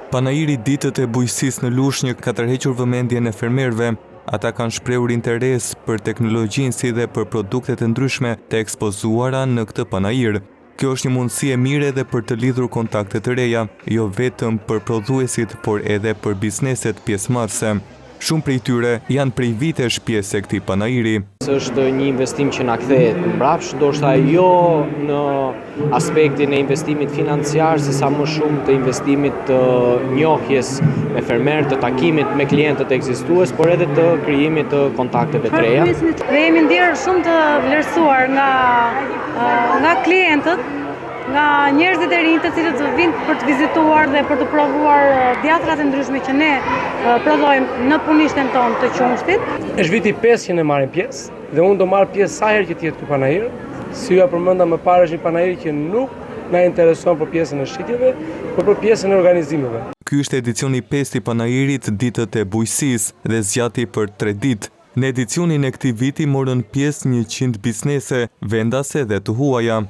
Panairi ditët e bujqësisë në Lushnjë ka tërhequr vëmendjen e fermerëve. Ata kanë shprehur interes për teknologjinë si dhe për produktet e ndryshme të ekspozuara në këtë panair. Kjo është një mundësi e mirë edhe për të lidhur kontakte të reja, jo vetëm për prodhuesit, por edhe për bizneset pjesëmarrëse. Shumë prej tyre janë prej vitesh pjesë e këtij panairi. Është një investim që na kthehet mbrapsht, ndoshta jo në aspektin e investimit financiar, se sa më shumë të investimit të njohjes me fermerë, të takimit me klientët ekzistues, por edhe të krijimit të kontakteve të reja. Ne jemi ndjerë shumë të vlerësuar nga klientët, nga njerëzit e rinj të cilët vinë për të vizituar dhe për të provuar djatrat e ndryshme që ne prodhojmë në punishten tonë të qumshtit. Është viti 5 që ne marrim pjesë dhe unë do marr pjesë sa herë që të jetë ky panair. Si ju përmenda më parë, është një panair që nuk na intereson për pjesën e shitjeve, por për pjesën e organizimeve. Ky është edicioni 5 i panairit ditët e bujqësisë dhe zgjati për 3 ditë. Në edicionin e këtij viti morën pjesë 100 biznese, vendase dhe të huaja.